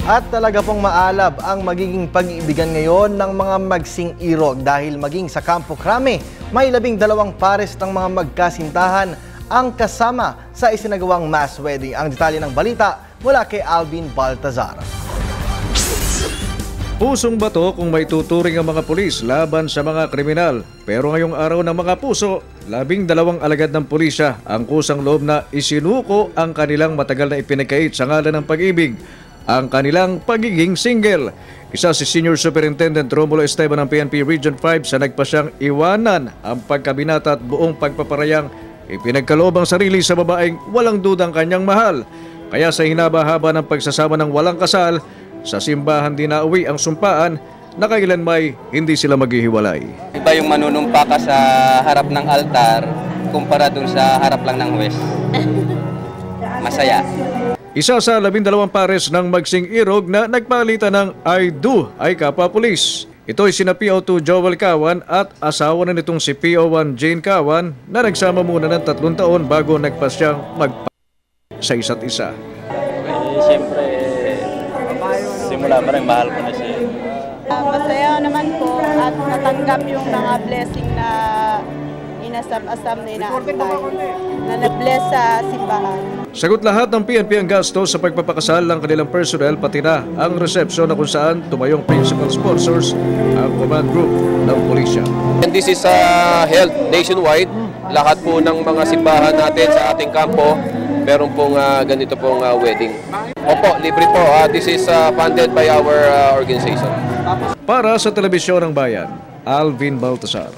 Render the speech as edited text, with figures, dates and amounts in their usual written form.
At talaga pong maalab ang magiging pag-iibigan ngayon ng mga magsing-irog dahil maging sa Campo Crame, may 12 pares ng mga magkasintahan ang kasama sa isinagawang mass wedding. Ang detalye ng balita mula kay Alvin Baltazar. Pusong bato kung may tuturing ang mga pulis laban sa mga kriminal. Pero ngayong araw ng mga puso, 12 alagad ng pulisya ang kusang loob na isinuko ang kanilang matagal na ipinagkait sa ngalan ng pag-ibig, ang kanilang pagiging single. Isa si Senior Superintendent Romulo Esteban ng PNP Region 5 sa nagpasyang iwanan ang pagkabinata at buong pagpaparayang ipinagkaloob ang sarili sa babaeng walang dudang kanyang mahal. Kaya sa hinaba-haba ng pagsasama ng walang kasal, sa simbahan din nauwi ang sumpaan na kailan may hindi sila maghihiwalay. Iba yung manunumpa ka sa harap ng altar kumpara dun sa harap lang ng huwes. Masaya. Isa sa 12 pares ng magsing-irog na nagpalitan ng I do ay kapwa-pulis. Ito ay sina PO2 Joel Kawan at asawa na nitong si PO1 Jane Kawan na nagsama muna ng 3 taon bago nagpasyang sa isa't isa. Siyempre, simula pa rin mahal ko na siya. Masaya naman po at natanggap yung mga blessing na inasam-asam na inaantay na nag-bless sa simbahan. Sagot lahat ng PNP ang gasto sa pagpapakasal ng kanilang personnel pati na ang resepsyon na kung saan tumayong principal sponsors ang command group ng pulisya. And this is held nationwide. Lahat po ng mga simbahan natin sa ating kampo meron pong ganito pong wedding. Opo, libre po. This is funded by our organization. Para sa Telebisyon ng Bayan, Alvin Baltazar.